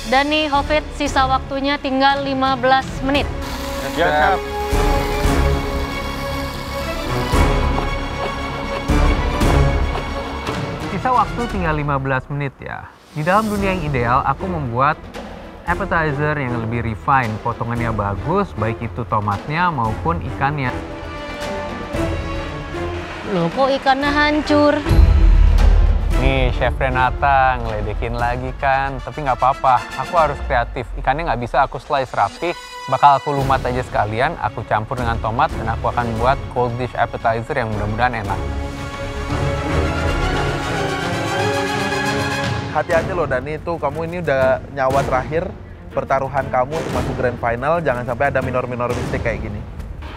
Dani, Hovit, sisa waktunya tinggal 15 menit. Ya, Chef. Sisa waktu tinggal 15 menit ya. Di dalam dunia yang ideal, aku membuat appetizer yang lebih refine. Potongannya bagus, baik itu tomatnya maupun ikannya. Loh, kok ikannya hancur? Nih, Chef Renata ngeledekin lagi kan. Tapi nggak apa-apa, aku harus kreatif. Ikannya nggak bisa aku slice rapi. Bakal aku lumat aja sekalian, aku campur dengan tomat, dan aku akan buat cold dish appetizer yang mudah-mudahan enak. Hati-hati loh Dani, itu kamu ini udah nyawa terakhir pertaruhan kamu untuk masuk grand final. Jangan sampai ada minor-minor mistake kayak gini.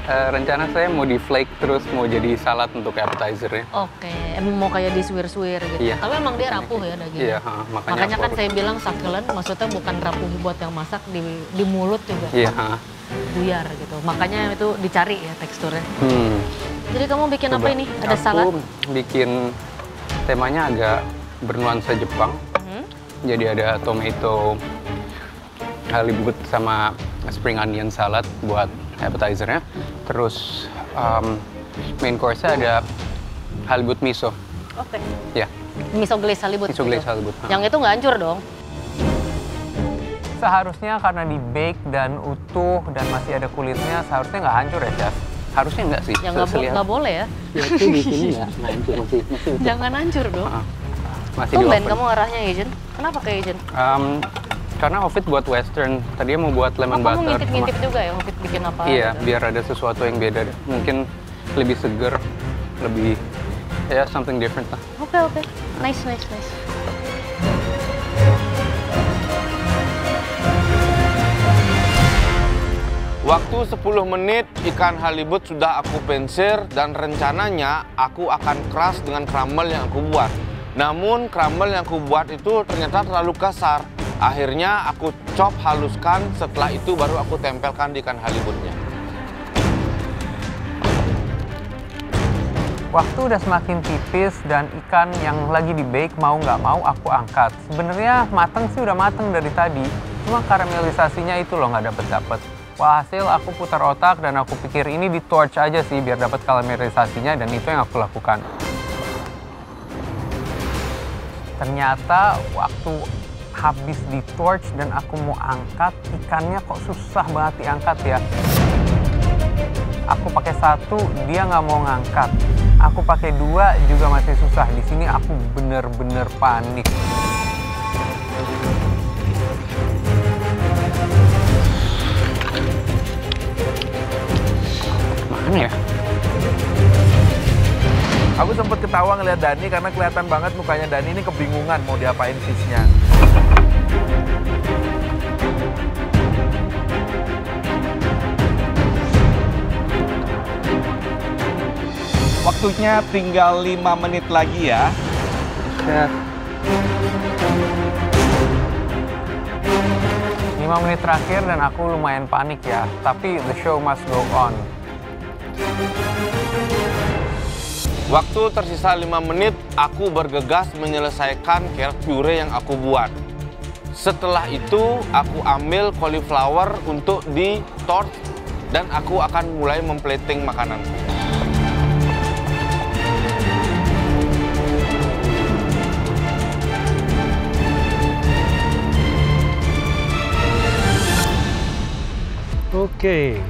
Rencana saya mau di flake terus mau jadi salad untuk appetizernya. Oke, emang mau kayak disuir-suir gitu. Iya. Tapi emang dia rapuh ya dagingnya. Iya, makanya kan saya bilang succulent, maksudnya bukan rapuh buat yang masak, di mulut juga. Iya. Buyar gitu. Makanya itu dicari ya teksturnya. Jadi kamu bikin Coba. apa ini? Ada salad? Aku bikin temanya agak bernuansa Jepang. Jadi ada tomato, halibut sama spring onion salad buat appetizernya. Terus main course-nya ada halibut miso. Oke. Ya. Miso glaze halibut. Miso glaze halibut. Yang itu nggak hancur dong? Seharusnya karena di bake dan utuh dan masih ada kulitnya, seharusnya nggak hancur ya, Chef? Harusnya nggak sih. Ya nggak boleh ya. Ya itu di sini nggak hancur masih utuh. Jangan hancur dong. Masih di Tumben oven. kamu arahnya Asian. Kenapa ke Asian? Karena Hovit buat western, tadinya mau buat lemon butter. Kamu ngintip-ngintip juga ya, Hovit bikin apa? Iya, gitu. biar ada sesuatu yang beda. Mungkin lebih seger, lebih ya something different lah. Oke. Nice. Waktu 10 menit ikan halibut sudah aku pensir dan rencananya aku akan keras dengan crumble yang aku buat. Namun crumble yang aku buat itu ternyata terlalu kasar. Akhirnya aku chop haluskan, setelah itu baru aku tempelkan di ikan halibutnya. Waktu udah semakin tipis dan ikan yang lagi di bake mau nggak mau aku angkat. Sebenarnya mateng sih udah mateng dari tadi, cuma karamelisasinya itu loh nggak dapet. Walhasil aku putar otak dan aku pikir ini di torch aja sih biar dapat karamelisasinya, dan itu yang aku lakukan. Ternyata waktu habis di torch dan aku mau angkat, ikannya kok susah banget diangkat ya. Aku pakai satu, dia nggak mau ngangkat. Aku pakai dua, juga masih susah. Di sini aku bener-bener panik. Mana ya? Aku sempat ketawa ngeliat Dani karena kelihatan banget mukanya Dani ini kebingungan mau diapain fish-nya. Waktunya tinggal 5 menit lagi ya. Chef. 5 menit terakhir dan aku lumayan panik ya. Tapi the show must go on. Waktu tersisa 5 menit, aku bergegas menyelesaikan carrot puree yang aku buat. Setelah itu, aku ambil cauliflower untuk di torch dan aku akan mulai memplating makanan. Oke,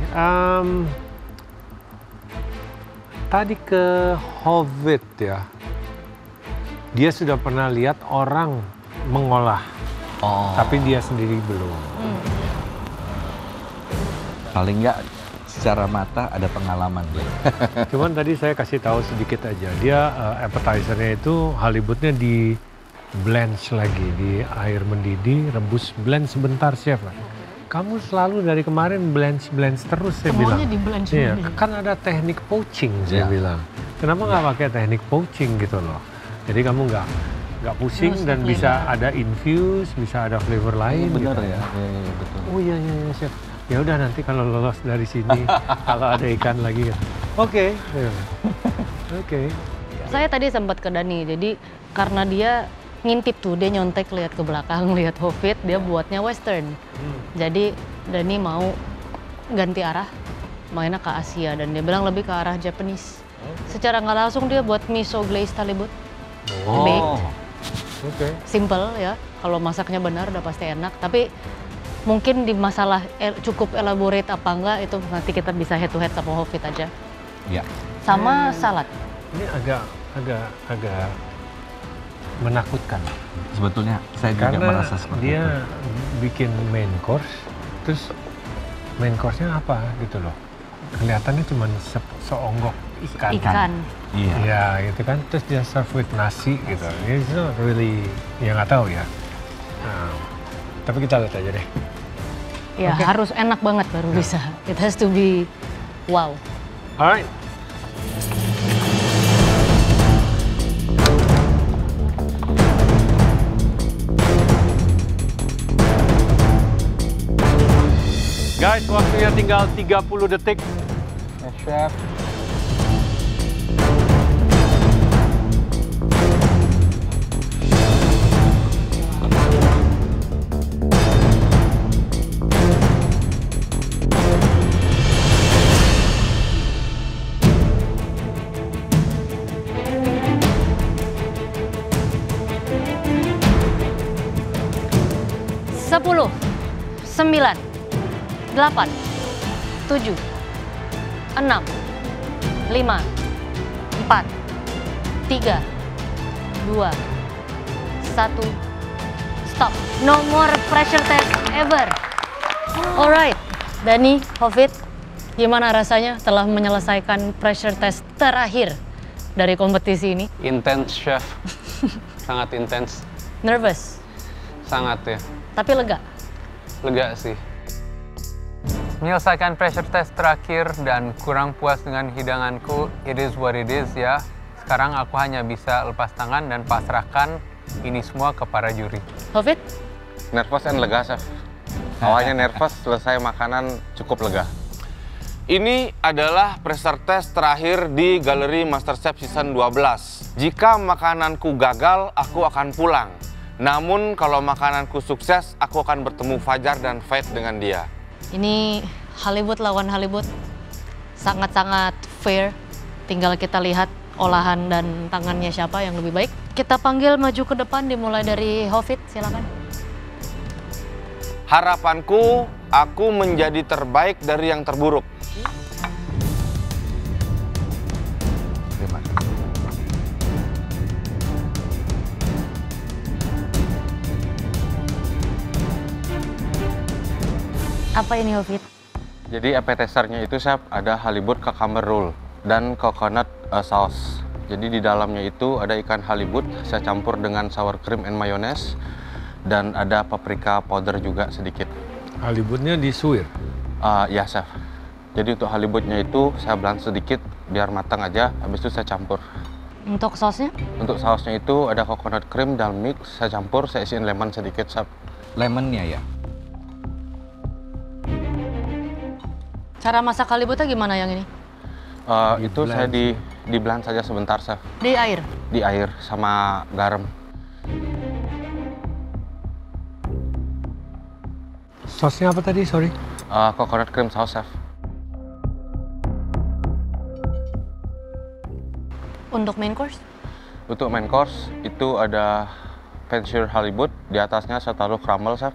tadi ke Hovit ya, dia sudah pernah lihat orang mengolah, tapi dia sendiri belum. Paling nggak secara mata ada pengalaman dia. Cuman tadi saya kasih tahu sedikit aja, dia appetizernya itu halibutnya di blanch lagi, di air mendidih, rebus, blend sebentar chef. Kamu selalu dari kemarin blanch terus saya bilang. Semuanya di blanch. Iya, kan ada teknik poaching saya bilang. Kenapa nggak pakai teknik poaching gitu loh? Jadi kamu nggak pusing dan bisa ada infuse, bisa ada flavor lain. Bener gitu. ya, iya, betul. Oh iya chef. Ya udah nanti kalau lolos dari sini, kalau ada ikan lagi. Oke. Oke. Saya tadi sempat ke Dani, jadi karena dia ngintip tuh, dia nyontek lihat ke belakang, lihat Hovid, dia buatnya western. Jadi Dani mau ganti arah, mainnya ke Asia dan dia bilang lebih ke arah Japanese. Secara nggak langsung dia buat miso glazed halibut. Baked. Oke. Simple ya, kalau masaknya benar udah pasti enak. Tapi mungkin di masalah cukup elaborate apa enggak itu nanti kita bisa head to head sama Hovid aja. Ya. Sama salad. Ini agak menakutkan. Sebetulnya saya juga Karena merasa seperti dia itu. bikin main course, terus main course-nya apa gitu loh. Kelihatannya cuma seonggok ikan. Ikan. Iya. Ya gitu kan, terus dia serve with nasi gitu. It's not really, ya nggak tahu ya. Nah, tapi kita lihat aja deh. Ya harus enak banget baru bisa. It has to be wow. Alright. Guys, waktunya tinggal 30 detik. Chef. Sepuluh, 9, 8, 7, 6, 5, 4, 3, 2, 1, stop. No more pressure test ever. Alright, Dani, Hovid, gimana rasanya setelah menyelesaikan pressure test terakhir dari kompetisi ini? Intens, Chef. Sangat intens. Nervous, Sangat ya. tapi lega. Lega sih. Menyelesaikan pressure test terakhir dan kurang puas dengan hidanganku, it is what it is ya. Sekarang aku hanya bisa lepas tangan dan pasrahkan ini semua ke para juri. Hovid? Nervous and lega, Chef. Awalnya nervous, selesai makanan cukup lega. Ini adalah pressure test terakhir di Galeri MasterChef Season 12. Jika makananku gagal, aku akan pulang. Namun kalau makananku sukses, aku akan bertemu Fajar dan fight dengan dia. Ini Halibut lawan Halibut. Sangat-sangat fair. Tinggal kita lihat olahan dan tangannya siapa yang lebih baik. Kita panggil maju ke depan dimulai dari Hovid, silakan. Harapanku, aku menjadi terbaik dari yang terburuk. Terima kasih. Apa ini Hovid? Jadi appetizer-nya itu, Chef, ada halibut cucumber roll dan coconut sauce. Jadi di dalamnya itu ada ikan halibut, saya campur dengan sour cream and mayonnaise, dan ada paprika powder juga sedikit. Halibutnya disuir. Ya, Chef. Jadi untuk halibutnya itu saya blend sedikit biar matang aja, habis itu saya campur. Untuk sausnya? Untuk sausnya itu ada coconut cream dan mix, saya campur, saya isiin lemon sedikit, Chef. Lemonnya ya. Cara masak halibutnya gimana yang ini? Itu saya di blend saja sebentar, Chef. Di air? Di air sama garam. Sosnya apa tadi, sorry? Coconut cream sauce, Chef. Untuk main course? Untuk main course itu ada Penshire halibut, di atasnya saya taruh crumble, Chef.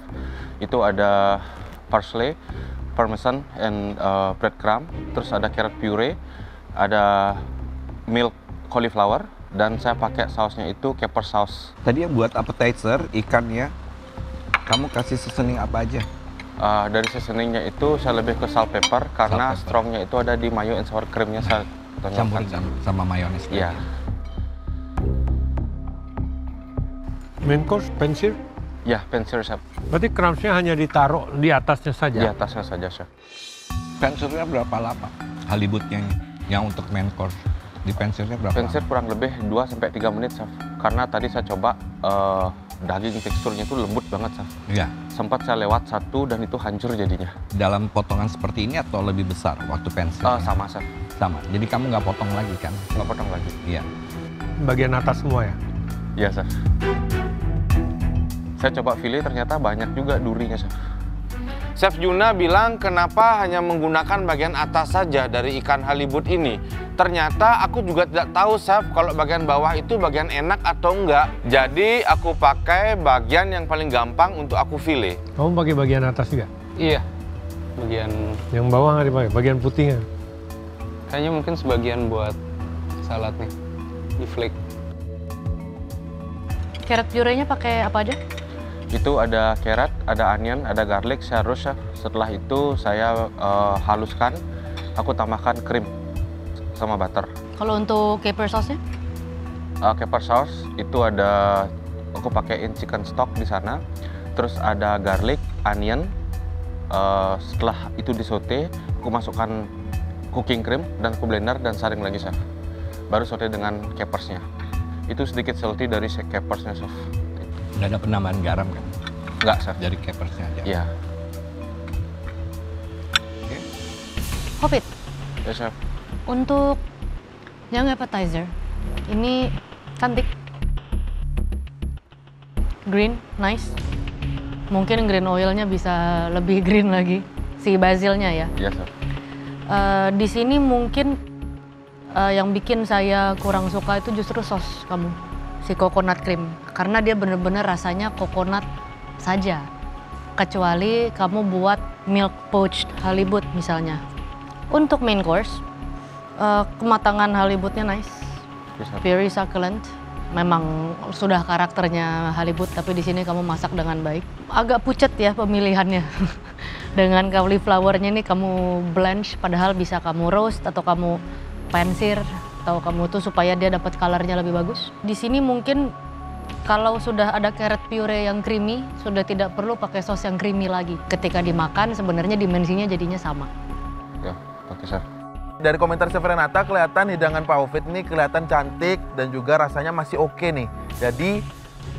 Itu ada parsley, parmesan, and breadcrumb. Terus ada carrot puree, ada milk cauliflower, dan saya pakai sausnya itu caper sauce. Tadi yang buat appetizer, ikannya, kamu kasih seasoning apa aja? Dari seasoningnya itu saya lebih ke salt pepper karena Salt pepper. strongnya itu ada di mayo and sour creamnya saya Campur tonjolkan. sama mayones. Iya. Main course, Penshire. Ya, Penshire, Chef. Berarti crumbs-nya hanya ditaruh di atasnya saja? Di atasnya saja, Chef. Penshire-nya berapa lama? Halibutnya yang untuk main course. Di penshire-nya berapa Penshire lama? kurang lebih 2-3 menit, Chef. Karena tadi saya coba daging teksturnya itu lembut banget, Chef. Iya. Sempat saya lewat satu dan itu hancur jadinya. Dalam potongan seperti ini atau lebih besar waktu penshire? Sama, Chef. Sama. Jadi kamu nggak potong lagi kan? Nggak potong lagi. Iya. Bagian atas semua ya? Iya, Chef. Saya coba fillet ternyata banyak juga durinya, Chef. Chef Juna bilang kenapa hanya menggunakan bagian atas saja dari ikan halibut ini. Ternyata aku juga tidak tahu, Chef, kalau bagian bawah itu bagian enak atau enggak. Jadi aku pakai bagian yang paling gampang untuk aku fillet. Kamu pakai bagian atas juga? Iya, bagian Yang bawah nggak dipakai? Bagian putihnya? kayaknya mungkin sebagian buat salad nih, di flake. Carrot puree-nya pakai apa aja? Itu ada carrot, ada onion, ada garlic, harus, Chef. Setelah itu saya haluskan, aku tambahkan krim sama butter. Kalau untuk caper sauce-nya? Caper sauce itu ada, aku pakaiin chicken stock di sana. Terus ada garlic, onion. Setelah itu disote, aku masukkan cooking cream dan aku blender dan saring lagi, Chef. Baru sote dengan capersnya. Itu sedikit salty dari capersnya, Chef. Nggak ada penambahan garam kan? Enggak, Chef. Dari capersnya aja. Iya. Hofit, Ya, Chef. untuk yang appetizer, ini cantik. Green, nice. Mungkin green oil-nya bisa lebih green lagi, si basilnya ya. Iya, Chef. Di sini mungkin yang bikin saya kurang suka itu justru sos kamu, si coconut cream. Karena dia bener-bener rasanya coconut saja. Kecuali kamu buat milk poached halibut misalnya. Untuk main course, kematangan halibutnya nice, Yes, Chef. very succulent. Memang sudah karakternya halibut, tapi di sini kamu masak dengan baik. Agak pucat ya pemilihannya. Dengan cauliflower-nya ini kamu blanch, padahal bisa kamu roast atau kamu pansir atau kamu tuh supaya dia dapat colornya lebih bagus. Di sini mungkin kalau sudah ada carrot puree yang creamy, sudah tidak perlu pakai sos yang creamy lagi. Ketika dimakan sebenarnya dimensinya jadinya sama. Ya, oke, Chef. Dari komentar Chef Renata kelihatan hidangan Pak Hofit ini kelihatan cantik dan juga rasanya masih oke nih. Jadi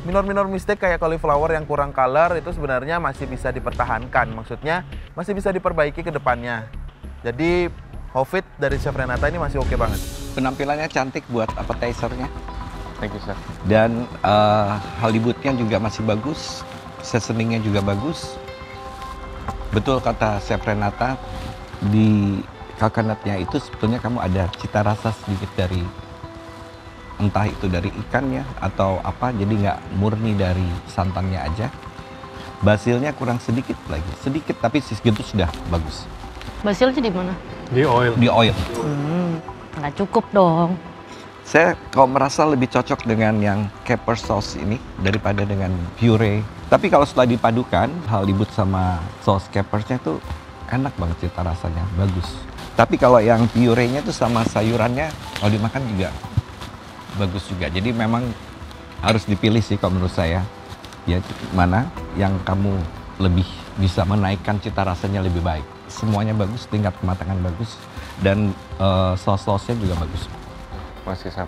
minor-minor mistake kayak cauliflower yang kurang color itu sebenarnya masih bisa dipertahankan. Maksudnya masih bisa diperbaiki ke depannya. Jadi Hofit dari Chef Renata ini masih oke banget. Penampilannya cantik buat appetizer-nya. Thank you, Chef. Dan halibutnya juga masih bagus. Seasoningnya juga bagus. Betul kata Chef Renata, di coconutnya itu sebetulnya kamu ada cita rasa sedikit dari entah itu dari ikannya atau apa, jadi nggak murni dari santannya aja. Basilnya kurang sedikit lagi, sedikit tapi segitu sudah bagus. Basilnya di mana? Di oil. Di oil. Nggak cukup dong. Saya kalau merasa lebih cocok dengan yang caper sauce ini daripada dengan puree. Tapi kalau setelah dipadukan halibut sama sauce capersnya tuh enak banget cita rasanya, bagus. Tapi kalau yang puree-nya tuh sama sayurannya kalau dimakan juga bagus juga. Jadi memang harus dipilih sih kalau menurut saya. Ya mana yang kamu lebih bisa menaikkan cita rasanya lebih baik. Semuanya bagus, tingkat kematangan bagus dan saus-sausnya juga bagus. Masih, Chef.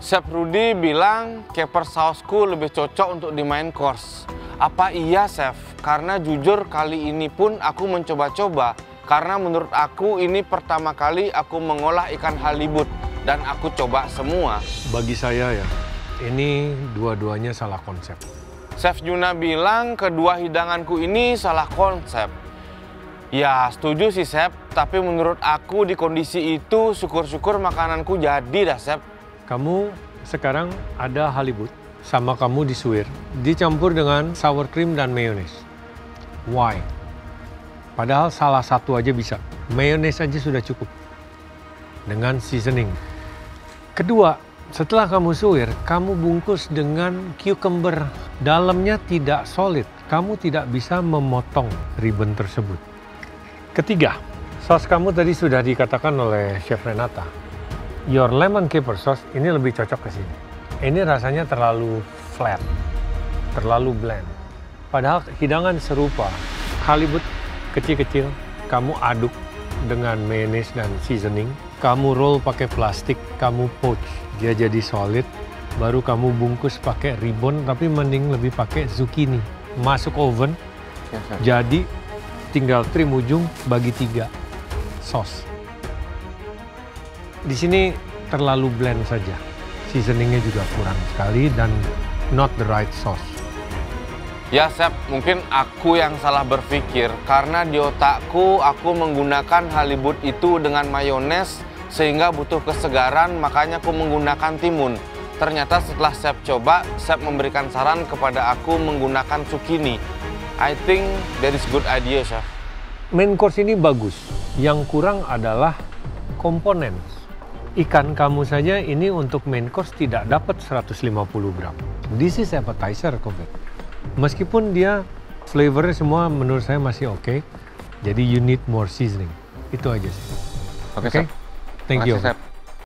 Chef Rudy bilang caper sausku lebih cocok untuk di main course. Apa iya, Chef? Karena jujur kali ini pun aku mencoba-coba. Karena menurut aku ini pertama kali aku mengolah ikan halibut. Dan aku coba semua. Bagi saya ya, ini dua-duanya salah konsep. Chef Juna bilang kedua hidanganku ini salah konsep. Ya setuju sih, Chef. Tapi menurut aku di kondisi itu syukur-syukur makananku jadi dah, Chef. Kamu sekarang ada halibut sama kamu disuir, dicampur dengan sour cream dan mayonnaise. Why? Padahal salah satu aja bisa. Mayonnaise aja sudah cukup. Dengan seasoning. Kedua, setelah kamu suir, kamu bungkus dengan cucumber. Dalamnya tidak solid. Kamu tidak bisa memotong ribbon tersebut. Ketiga, saus kamu tadi sudah dikatakan oleh Chef Renata. Your lemon caper sauce ini lebih cocok ke sini. Ini rasanya terlalu flat, terlalu bland. Padahal hidangan serupa, halibut kecil-kecil, kamu aduk dengan mayonnaise dan seasoning, kamu roll pakai plastik, kamu poach, dia jadi solid, baru kamu bungkus pakai ribbon, tapi mending lebih pakai zucchini. Masuk oven, Ya, Chef. jadi tinggal trim ujung bagi 3 sos. Di sini terlalu bland saja, seasoningnya juga kurang sekali dan not the right sauce. Ya, Chef, mungkin aku yang salah berpikir karena di otakku aku menggunakan halibut itu dengan mayones sehingga butuh kesegaran, makanya aku menggunakan timun. Ternyata setelah Chef coba, Chef memberikan saran kepada aku menggunakan zucchini. I think that is good idea, Chef. Main course ini bagus. Yang kurang adalah komponen. Ikan kamu saja ini untuk main course tidak dapat 150 gram. This is appetizer, COVID. Meskipun dia flavornya semua menurut saya masih oke. Jadi you need more seasoning. Itu aja sih. Oke, Chef. Thank you. Makasih, Chef.